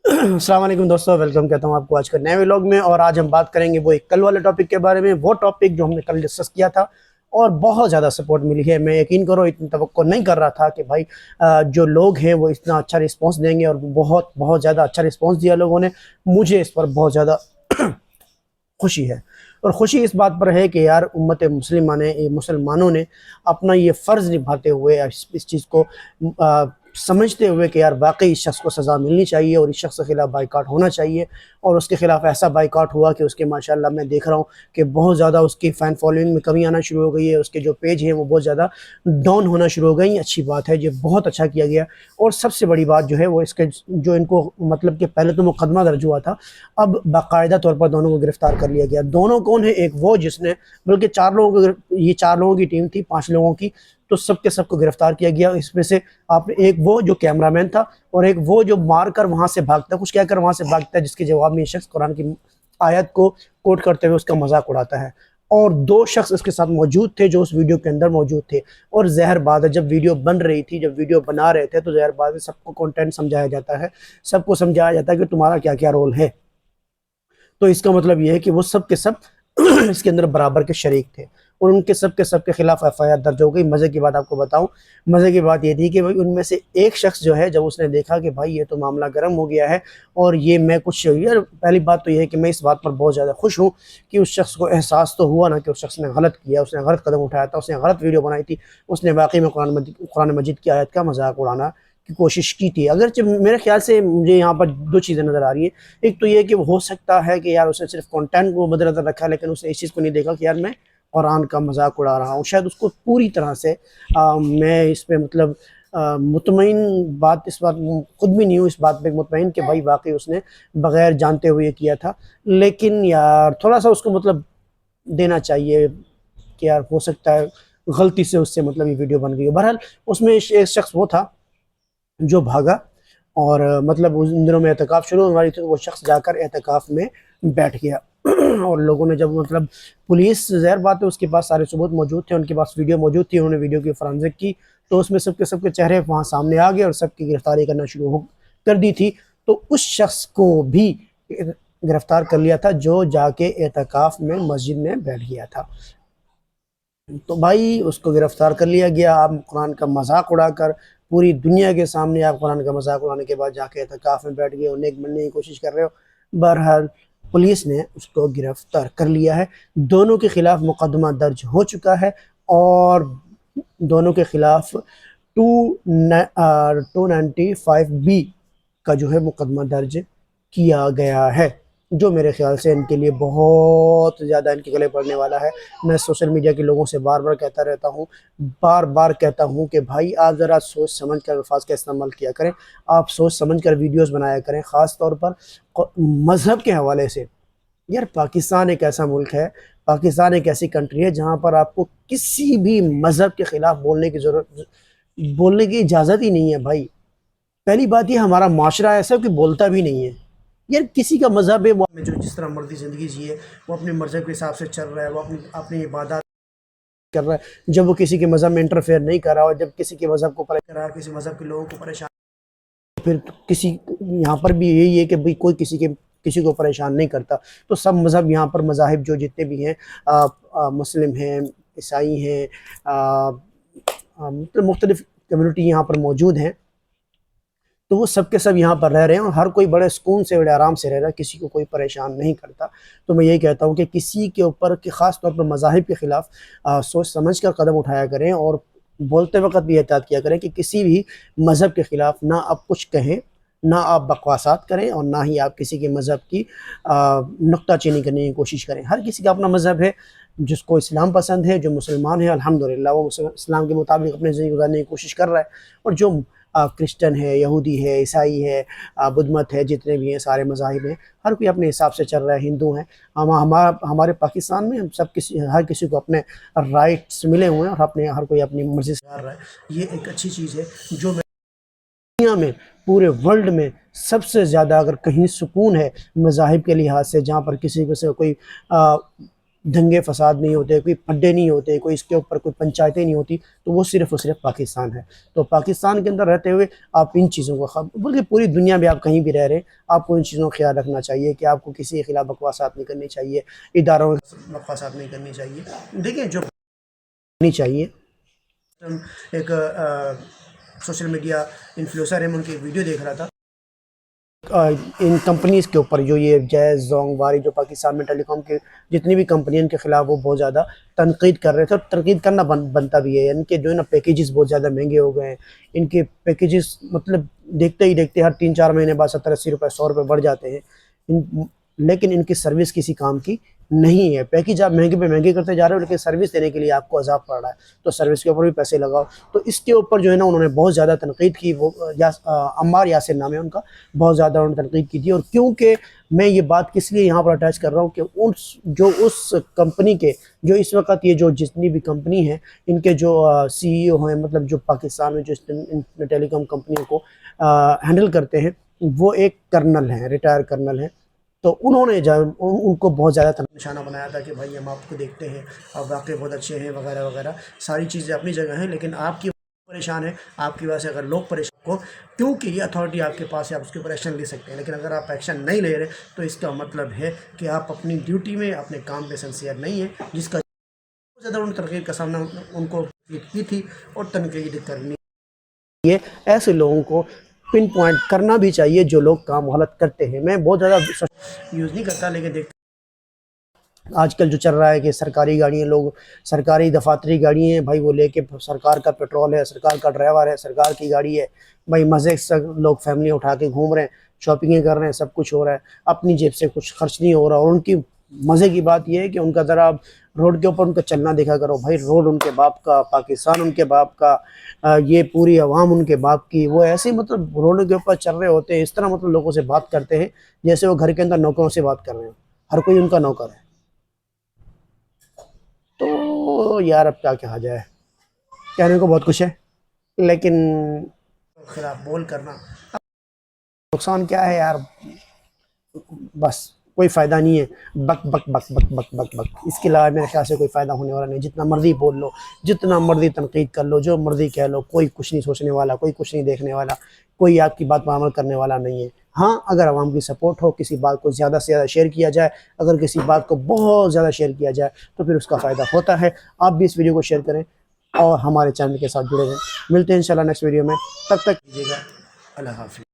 अस्सलाम वालेकुम दोस्तों, वेलकम कहता हूँ आपको आज का नए व्लॉग में। और आज हम बात करेंगे वो एक कल वाले टॉपिक के बारे में, वो टॉपिक जो हमने कल डिस्कस किया था और बहुत ज़्यादा सपोर्ट मिली है। मैं यकीन करो इतनी तवक्को नहीं कर रहा था कि भाई जो लोग हैं वो इतना अच्छा रिस्पांस देंगे, और बहुत बहुत ज़्यादा अच्छा रिस्पांस दिया लोगों ने। मुझे इस पर बहुत ज़्यादा खुशी है। और खुशी इस बात पर है कि यार उम्मत मुसलमानों ने अपना ये फ़र्ज़ निभाते हुए इस चीज़ को समझते हुए कि यार वाकई इस शख्स को सज़ा मिलनी चाहिए और इस शख्स के खिलाफ बाइकाट होना चाहिए। और उसके खिलाफ ऐसा बाइकाट हुआ कि उसके माशाल्लाह मैं देख रहा हूँ कि बहुत ज़्यादा उसकी फ़ैन फॉलोइंग में कमी आना शुरू हो गई है। उसके जो पेज हैं वो बहुत ज़्यादा डाउन होना शुरू हो गई। अच्छी बात है, ये बहुत अच्छा किया गया। और सबसे बड़ी बात जो है वो इसके जो इनको मतलब कि पहले तो मुकदमा दर्ज हुआ था, अब बाकायदा तौर पर दोनों को गिरफ्तार कर लिया गया। दोनों कौन है? एक वो जिसने, बल्कि चार लोगों को, ये चार लोगों की टीम थी, 5 लोगों की, तो सबके सबको गिरफ्तार किया गया। इसमें से आपने एक वो जो कैमरामैन था, और एक वो जो मार कर वहां से भागता, कुछ कहकर वहां से भागता है, जिसके जवाब में ये शख्स कुरान की आयत को कोट करते हुए उसका मजाक उड़ाता है। और 2 शख्स इसके साथ मौजूद थे जो उस वीडियो के अंदर मौजूद थे। और ज़हर बात है, जब वीडियो बन रही थी, जब वीडियो बना रहे थे, तो ज़हर बात है सबको कंटेंट समझाया जाता है, सबको समझाया जाता है कि तुम्हारा क्या क्या रोल है। तो इसका मतलब ये है कि वो सब के सब इसके अंदर बराबर के शरीक थे, और उनके सब के खिलाफ एफआईआर दर्ज हो गई। मज़े की बात आपको बताऊं, मज़े की बात ये थी कि भाई उनमें से एक शख्स जो है, जब उसने देखा कि भाई ये तो मामला गर्म हो गया है, और ये मैं कुछ, यार पहली बात तो ये है कि मैं इस बात पर बहुत ज़्यादा खुश हूँ कि उस शख्स को एहसास तो हुआ ना कि उस शख्स ने गलत किया, उसने गलत कदम उठाया था, उसने गलत वीडियो बनाई थी, उसने वाकई में कुरान मजीद की आयत का मजाक उड़ाना की कोशिश की थी। अगर मेरे ख्याल से मुझे यहाँ पर 2 चीज़ें नज़र आ रही है। एक तो ये कि वो हो सकता है कि यार उसने सिर्फ कंटेंट को मद्देनज़र रखा, लेकिन उसने इस चीज़ को नहीं देखा कि यार मैं कुरान का मजाक उड़ा रहा हूँ। शायद उसको पूरी तरह से मैं इस पे मतलब मुतमईन बात, इस बात खुद भी नहीं हूँ इस बात पे मुतमईन कि भाई वाकई उसने बगैर जानते हुए किया था। लेकिन यार थोड़ा सा उसको मतलब देना चाहिए कि यार हो सकता है गलती से उससे मतलब ये वीडियो बन गई हो। बहरहाल उसमें एक शख्स वो था जो भागा, और मतलब उस दिनों में एहतिकाफ शुरू होने वाली थी, तो वो शख्स जाकर एहतिकाफ में बैठ गया। और लोगों ने जब मतलब पुलिस, ज़ाहिर बात है उसके पास सारे सबूत मौजूद थे, उनके पास वीडियो मौजूद थी, उन्होंने वीडियो की फॉरेंसिक की, तो उसमें सबके चेहरे वहाँ सामने आ गए और सबकी गिरफ्तारी करना शुरू हो कर दी थी। तो उस शख्स को भी गिरफ्तार कर लिया था जो जाके एहतिकाफ में मस्जिद में बैठ गया था। तो भाई उसको गिरफ्तार कर लिया गया। आप कुरान का मजाक उड़ाकर पूरी दुनिया के सामने, आप कुरान का मजाक उड़ाने के बाद जाके एतकाफ़ में बैठ गए और नेक बनने की कोशिश कर रहे हो। बहरहाल पुलिस ने उसको गिरफ्तार कर लिया है। दोनों के खिलाफ मुकदमा दर्ज हो चुका है, और दोनों के खिलाफ 295 बी का जो है मुकदमा दर्ज किया गया है, जो मेरे ख्याल से इनके लिए बहुत ज़्यादा इनके गले पड़ने वाला है। मैं सोशल मीडिया के लोगों से बार बार कहता रहता हूँ, बार बार कहता हूँ कि भाई आप ज़रा सोच समझ कर अल्फाज का इस्तेमाल किया करें, आप सोच समझ कर वीडियोज़ बनाया करें, ख़ास तौर पर मज़हब के हवाले से। यार पाकिस्तान एक ऐसा मुल्क है, पाकिस्तान एक ऐसी कंट्री है जहाँ पर आपको किसी भी मज़हब के ख़िलाफ़ बोलने की इजाज़त ही नहीं है भाई। पहली बात ये, हमारा माशरा ऐसा कि बोलता भी नहीं है। यार किसी का मज़हब है, वो जो जिस तरह मर्ज़ी ज़िंदगी जिए, वो अपने मज़हब के हिसाब से चल रहा है, वो अपनी अपनी इबादत कर रहा है, जब वो किसी के मज़हब में इंटरफेयर नहीं कर रहा, और जब किसी के मज़हब को परेशान कर रहा है, किसी मज़हब के लोगों को परेशान, फिर किसी, यहाँ पर भी यही है कि भाई कोई किसी को परेशान नहीं करता। तो सब मज़हब यहाँ पर, मज़ाहिब जो जितने भी हैं, मुस्लिम हैं, ईसाई हैं, मतलब मुख्तलिफ़ कम्युनिटी यहाँ पर मौजूद हैं, तो वो सब के सब यहाँ पर रह रहे हैं, और हर कोई बड़े सुकून से, बड़े आराम से रह रहा है, किसी को कोई परेशान नहीं करता। तो मैं यही कहता हूँ कि किसी के ऊपर, कि ख़ास तौर पर मज़ाहिब के ख़िलाफ़ सोच समझ कर कदम उठाया करें, और बोलते वक़्त भी एहतियात किया करें कि किसी भी मज़हब के ख़िलाफ़ ना आप कुछ कहें, ना आप बकवासात करें, और ना ही आप किसी के मज़हब की नुक्ताचीनी करने की कोशिश करें। हर किसी का अपना मज़हब है। जिसको इस्लाम पसंद है, जो मुसलमान है, अल्हम्दुलिल्लाह वो इस्लाम के मुताबिक अपनी ज़िंदगी गुजारने की कोशिश कर रहा है। और जो क्रिश्चन है, यहूदी है, ईसाई है, बुद्ध मत है, जितने भी हैं सारे मज़ाहिब हैं, हर कोई अपने हिसाब से चल रहा है। हिंदू हैं, हमारे पाकिस्तान में हम सब हर किसी को अपने राइट्स मिले हुए हैं, और अपने हर कोई अपनी मर्ज़ी से कर रहा है। ये एक अच्छी चीज़ है जो दुनिया में, पूरे वर्ल्ड में सबसे ज़्यादा अगर कहीं सुकून है मज़ाहिब के लिहाज से, जहाँ पर किसी को से कोई دنگے فساد نہیں ہوتے، کوئی پڈے نہیں ہوتے، کوئی اس کے اوپر کوئی پنچایتیں نہیں ہوتی، تو وہ صرف اور صرف پاکستان ہے۔ تو پاکستان کے اندر رہتے ہوئے آپ ان چیزوں کو بلکہ پوری دنیا میں آپ کہیں بھی رہ رہے ہیں، آپ کو ان چیزوں کا خیال رکھنا چاہیے کہ آپ کو کسی کے خلاف بکواسات نہیں کرنی چاہیے، اداروں کے بکواسات نہیں کرنی چاہیے۔ دیکھیں جو کرنی چاہیے، ایک سوشل میڈیا انفلوئنسر ہے، میں ان کی ویڈیو دیکھ رہا تھا ان کمپنیز کے اوپر، جو یہ جیز، زونگ، واری، جو پاکستان میں ٹیلی کام کے جتنی بھی کمپنی ان کے خلاف وہ بہت زیادہ تنقید کر رہے تھے، اور تنقید کرنا بنتا بھی ہے۔ ان کے جو ہے نا پیکیجز بہت زیادہ مہنگے ہو گئے ہیں، ان کے پیکیجز مطلب دیکھتے ہی دیکھتے ہر 3-4 مہینے بعد 70-80 روپے 100 روپے بڑھ جاتے ہیں، لیکن ان کی سروس کسی کام کی نہیں ہے۔ پیکیج آپ مہنگے پہ مہنگے کرتے جا رہے ہو، لیکن سروس دینے کے لیے آپ کو عذاب پڑ رہا ہے، تو سروس کے اوپر بھی پیسے لگاؤ۔ تو اس کے اوپر جو ہے نا انہوں نے بہت زیادہ تنقید کی، وہ عمار یاسر نام ہے ان کا، بہت زیادہ انہوں نے تنقید کی تھی۔ اور کیونکہ میں یہ بات کس لیے یہاں پر اٹیچ کر رہا ہوں کہ اس کمپنی کے جو اس وقت یہ جو جتنی بھی کمپنی ہیں، ان کے جو سی ای او ہیں، مطلب جو پاکستان میں جو ٹیلی کام کمپنیوں کو ہینڈل کرتے ہیں، وہ ایک کرنل ہیں، ریٹائر کرنل ہیں۔ تو انہوں نے ان کو بہت زیادہ نشانہ بنایا تھا کہ بھائی ہم آپ کو دیکھتے ہیں، آپ واقعی بہت اچھے ہیں، وغیرہ وغیرہ، ساری چیزیں اپنی جگہ ہیں، لیکن آپ کی پریشان ہے، آپ کی وجہ سے اگر لوگ پریشان کو، کیونکہ یہ اتھارٹی آپ کے پاس ہے، آپ اس کے اوپر ایکشن لے سکتے ہیں، لیکن اگر آپ ایکشن نہیں لے رہے تو اس کا مطلب ہے کہ آپ اپنی ڈیوٹی میں، اپنے کام پہ سنسیئر نہیں ہیں، جس کا بہت زیادہ ان تنقید کا سامنا ان کو کی تھی، اور تنقید کرنی یہ ایسے لوگوں کو پن پوائنٹ کرنا بھی چاہیے جو لوگ کام غلط کرتے ہیں۔ میں بہت زیادہ یوز نہیں کرتا، لیکن دیکھتا آج کل جو چل رہا ہے کہ سرکاری گاڑیاں، لوگ سرکاری دفاتری گاڑی ہیں بھائی، وہ لے کے، سرکار کا پیٹرول ہے، سرکار کا ڈرائیور ہے، سرکار کی گاڑی ہے بھائی، مزے سے لوگ فیملی اٹھا کے گھوم رہے ہیں، شاپنگیں کر رہے ہیں، سب کچھ ہو رہا ہے، اپنی جیب سے کچھ خرچ نہیں ہو رہا۔ اور ان کی مزے کی بات یہ ہے کہ ان کا ذرا روڈ کے اوپر ان کا چلنا دیکھا کرو بھائی، روڈ ان کے باپ کا، پاکستان ان کے باپ کا، یہ پوری عوام ان کے باپ کی، وہ ایسے مطلب روڈ کے اوپر چل رہے ہوتے ہیں، اس طرح مطلب لوگوں سے بات کرتے ہیں جیسے وہ گھر کے اندر نوکروں سے بات کر رہے ہیں، ہر کوئی ان کا نوکر ہے۔ تو یار اب کیا کہا جائے، کہنے کو بہت کچھ ہے، لیکن خلاف بول کرنا نقصان کیا ہے یار، بس کوئی فائدہ نہیں ہے، بک بک بک بک بک بک بک، اس کے علاوہ میرے خیال سے کوئی فائدہ ہونے والا نہیں۔ جتنا مرضی بول لو، جتنا مرضی تنقید کر لو، جو مرضی کہہ لو، کوئی کچھ نہیں سوچنے والا، کوئی کچھ نہیں دیکھنے والا، کوئی آپ کی بات پر عمل کرنے والا نہیں ہے۔ ہاں، اگر عوام کی سپورٹ ہو، کسی بات کو زیادہ سے زیادہ شیئر کیا جائے، اگر کسی بات کو بہت زیادہ شیئر کیا جائے تو پھر اس کا فائدہ ہوتا ہے۔ آپ بھی اس ویڈیو کو شیئر کریں اور ہمارے چینل کے ساتھ جڑے رہیں۔ ملتے ہیں انشاءاللہ نیکسٹ ویڈیو میں، تب تک دیجیے گا، اللہ حافظ۔